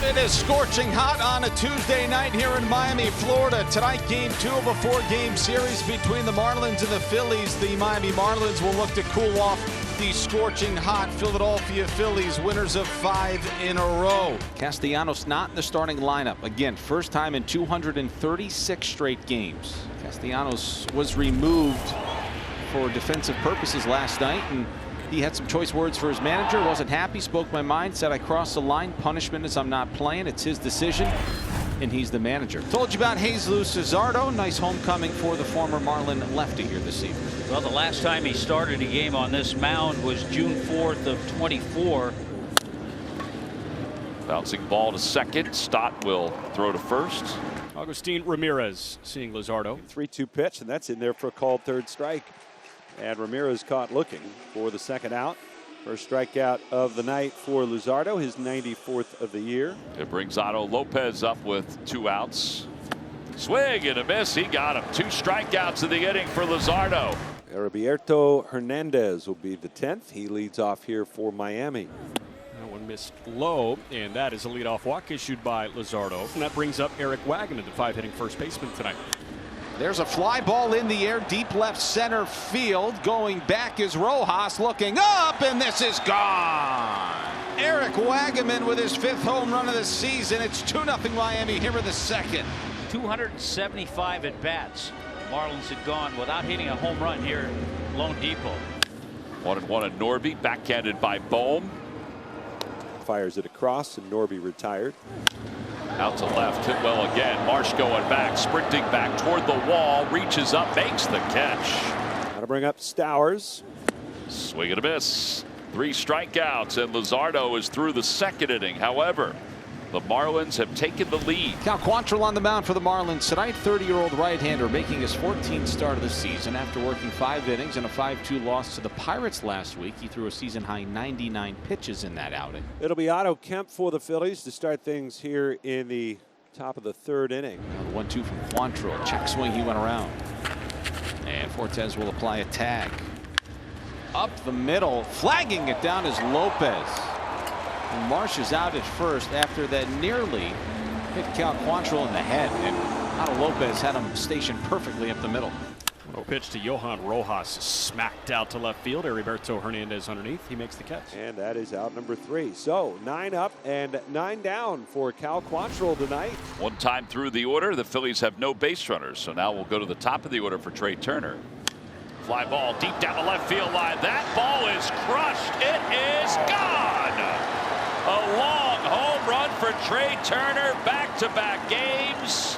It is scorching hot on a Tuesday night here in Miami, Florida. Tonight, game 2 of a 4-game series between the Marlins and the Phillies. The Miami Marlins will look to cool off the scorching hot Philadelphia Phillies, winners of 5 in a row. Castellanos not in the starting lineup. Again, first time in 236 straight games. Castellanos was removed for defensive purposes last night, and he had some choice words for his manager. Wasn't happy, spoke my mind, said I crossed the line. Punishment is I'm not playing. It's his decision, and he's the manager. Told you about Jesus Luzardo. Nice homecoming for the former Marlin lefty here this evening. Well, the last time he started a game on this mound was June 4th of 24. Bouncing ball to second. Stott will throw to first. Agustin Ramirez seeing Luzardo. 3-2 pitch, and that's in there for a called third strike. And Ramirez caught looking for the second out. First strikeout of the night for Luzardo, his 94th of the year. It brings Otto Lopez up with 2 outs. Swing and a miss. He got him. 2 strikeouts in the inning for Luzardo. Heriberto Hernandez will be the 10th. He leads off here for Miami. That one missed low, and that is a leadoff walk issued by Luzardo. And that brings up Eric Wagman, the 5-hitting first baseman tonight. There's a fly ball in the air, deep left center field. Going back is Rojas, looking up, and this is gone. Eric Wagman with his 5th home run of the season. It's 2-0 Miami here in the second. 275 at bats. Marlins had gone without hitting a home run here at Lone Depot. 1-1 at Norby, backhanded by Bohm. Fires it across, and Norby retired. Out to left, hit well again. Marsh going back, sprinting back toward the wall, reaches up, makes the catch. Got to bring up Stowers. Swing and a miss. 3 strikeouts, and Luzardo is through the second inning. However, the Marlins have taken the lead. Cal Quantrill on the mound for the Marlins tonight. 30-year-old right-hander making his 14th start of the season after working 5 innings and a 5-2 loss to the Pirates last week. He threw a season-high 99 pitches in that outing. It'll be Otto Kemp for the Phillies to start things here in the top of the 3rd inning. Now the 1-2 from Quantrill. Check swing, he went around. And Fortes will apply a tag. Up the middle, flagging it down is Lopez. And Marsh is out at first after that nearly hit Cal Quantrill in the head, and Otto Lopez had him stationed perfectly up the middle. A pitch to Johan Rojas, smacked out to left field. Heriberto Hernandez underneath. He makes the catch. And that is out number 3. So 9 up and 9 down for Cal Quantrill tonight. 1 time through the order, the Phillies have no base runners. So now we'll go to the top of the order for Trey Turner. Fly ball deep down the left field line. That ball is crushed. It is gone. A long home run for Trey Turner. Back-to-back games.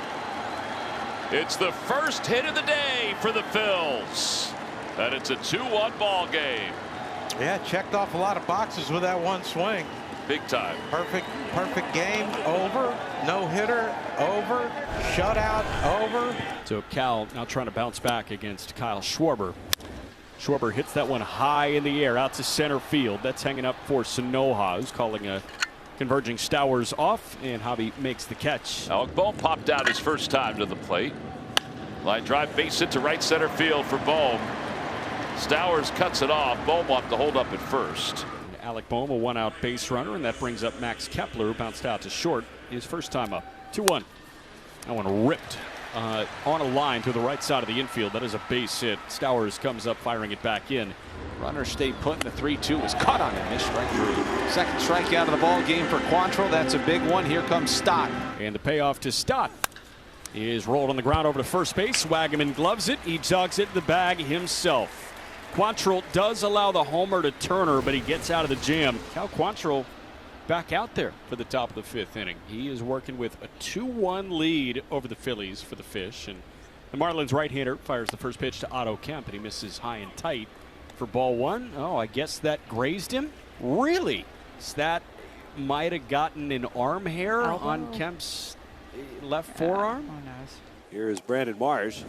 It's the first hit of the day for the Phils. And it's a 2-1 ball game. Yeah, checked off a lot of boxes with that one swing. Big time. Perfect game. Over. No hitter. Over. Shutout. Over. So Cal now trying to bounce back against Kyle Schwarber. Schwarber hits that one high in the air out to center field. That's hanging up for Sanoja, who's calling a converging Stowers off, and Javi makes the catch. Alec Bohm popped out his first time to the plate. Line drive base hit to right center field for Bohm. Stowers cuts it off. Bohm will have to hold up at first. And Alec Bohm, a 1-out base runner, and that brings up Max Kepler, who bounced out to short his first time up. 2-1. That one ripped on a line to the right side of the infield. That is a base hit. Stowers comes up firing it back in. Runner stayed put, and the 3-2 was caught on him. Missed strike 3. Second strikeout of the ball game for Quantrill. That's a big one. Here comes Stott. And the payoff to Stott is rolled on the ground over to first base. Wagman gloves it. He jogs it in the bag himself. Quantrill does allow the homer to Turner, but he gets out of the jam. Cal Quantrill back out there for the top of the 5th inning. He is working with a 2-1 lead over the Phillies for the Fish. And the Marlins right-hander fires the first pitch to Otto Kemp, and he misses high and tight for ball 1. Oh, I guess that grazed him. Really? So that might have gotten an arm hair on Kemp's left forearm. Who knows? Here is Brandon Marsh.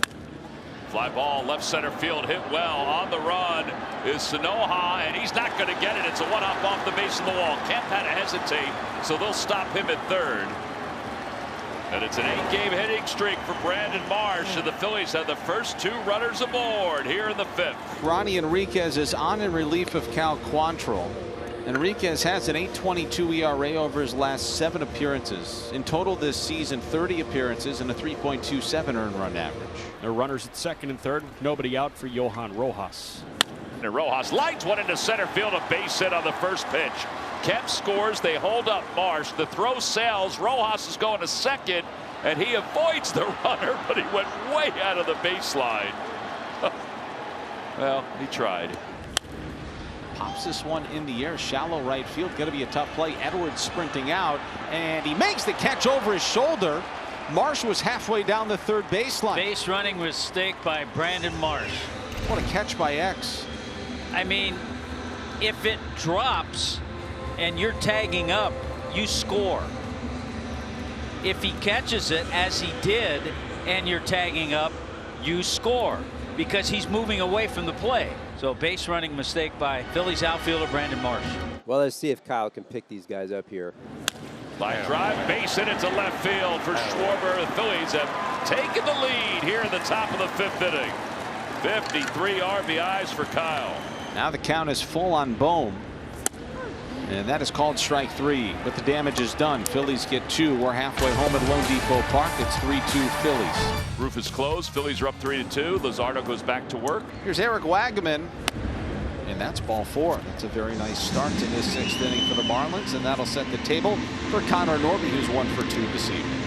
Fly ball left center field, hit well. On the run is Sanoja, and he's not going to get it. It's a 1-hop off the base of the wall. Kemp had to hesitate, so they'll stop him at third. And it's an 8-game hitting streak for Brandon Marsh, and the Phillies have the first 2 runners aboard here in the 5th. Ronnie Enriquez is on in relief of Cal Quantrill. Enriquez has an 8.22 ERA over his last 7 appearances. In total this season, 30 appearances and a 3.27 earned run average. There are runners at second and third with nobody out for Johan Rojas. And Rojas lights one into center field, a base hit on the first pitch. Kemp scores. They hold up Marsh. The throw sails. Rojas is going to second, and he avoids the runner, but he went way out of the baseline. Well, he tried. Pops this one in the air, shallow right field. Going to be a tough play. Edwards sprinting out, and he makes the catch over his shoulder. Marsh was halfway down the third baseline. Base running mistake by Brandon Marsh. What a catch by X. I mean, if it drops and you're tagging up, you score. If he catches it, as he did, and you're tagging up, you score because he's moving away from the play. So base running mistake by Phillies outfielder Brandon Marsh. Well, let's see if Kyle can pick these guys up here. Line drive, base hit into left field for Schwarber. The Phillies have taken the lead here in the top of the 5th inning. 53 RBIs for Kyle. Now the count is full on Bohm. And that is called strike 3. But the damage is done. Phillies get 2. We're halfway home at Lone Depot Park. It's 3-2 Phillies. Roof is closed. Phillies are up 3-2. Luzardo goes back to work. Here's Eric Wagaman. And that's ball 4. That's a very nice start to this 6th inning for the Marlins. And that'll set the table for Connor Norby, who's 1 for 2 this evening.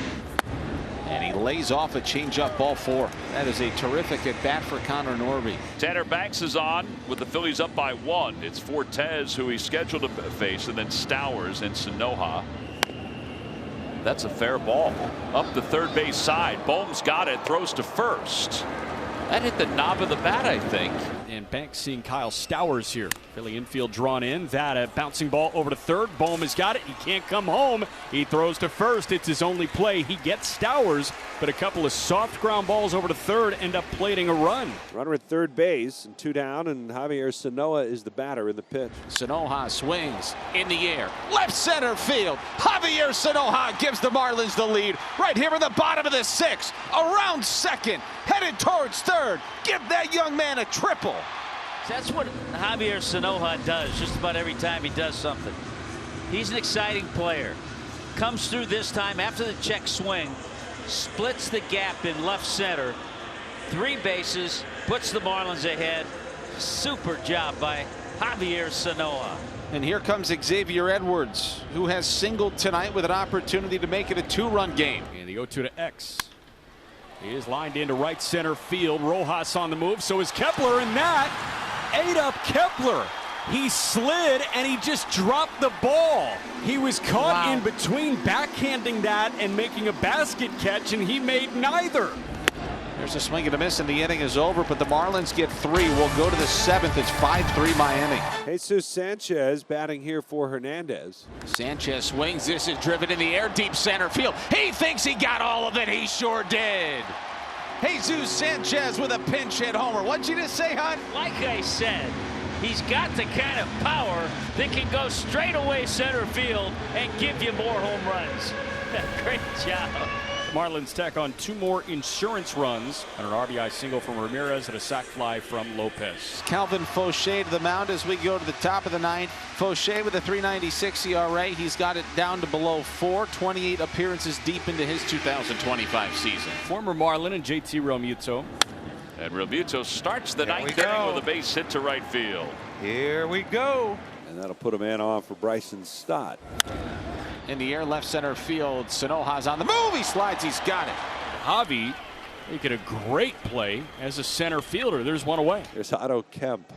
And he lays off a changeup, ball 4. That is a terrific at bat for Connor Norby. Tanner Banks is on with the Phillies up by 1. It's Fortes, who he's scheduled to face, and then Stowers and Sanoja. That's a fair ball. Up the third base side. Bohm's got it, throws to first. That hit the knob of the bat, I think. And Banks seeing Kyle Stowers here. Philly infield drawn in. That a bouncing ball over to third. Bohm has got it. He can't come home. He throws to first. It's his only play. He gets Stowers, but a couple of soft ground balls over to third end up plating a run. Runner at third base and 2 down, and Javier Sanoja is the batter in the pitch. Sanoja swings in the air. Left center field. Javier Sanoja gives the Marlins the lead right here in the bottom of the 6th. Around second. Headed towards third. Give that young man a triple. That's what Javier Sanoja does just about every time he does something. He's an exciting player. Comes through this time after the check swing. Splits the gap in left center. 3 bases. Puts the Marlins ahead. Super job by Javier Sanoja. And here comes Xavier Edwards, who has singled tonight with an opportunity to make it a 2-run game. And the 0-2 to X. He is lined into right center field. Rojas on the move. So is Kepler, and that ate up Kepler. He slid and he just dropped the ball. He was caught in between backhanding that and making a basket catch, and he made neither. There's a swing and a miss, and the inning is over, but the Marlins get 3. We'll go to the 7th. It's 5-3 Miami. Jesus Sanchez batting here for Hernandez. Sanchez swings. This is driven in the air, deep center field. He thinks he got all of it. He sure did. Jesus Sanchez with a pinch hit homer. What'd you just say, Hunt? Like I said, he's got the kind of power that can go straight away center field and give you more home runs. Great job. Marlins tack on 2 more insurance runs and an RBI single from Ramirez and a sac fly from Lopez. Calvin Fauché to the mound as we go to the top of the 9th. Fauché with a 3.96 ERA. He's got it down to below 4. 28 appearances deep into his 2025 season. Former Marlin and JT Realmuto. And Realmuto starts the 9th inning with a base hit to right field. Here we go. And that'll put a man on for Bryson Stott. In the air, left center field. Sanoja's on the move. He slides. He's got it. Javi making a great play as a center fielder. There's one away. There's Otto Kemp.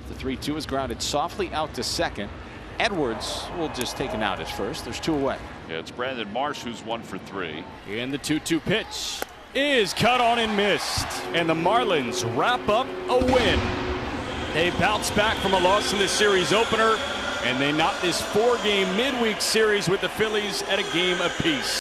The 3-2 is grounded softly out to second. Edwards will just take him out at first. There's 2 away. Yeah, it's Brandon Marsh who's 1 for 3. And the 2-2 pitch is cut on and missed. And the Marlins wrap up a win. They bounce back from a loss in the series opener, and they knot this 4-game midweek series with the Phillies at a game apiece.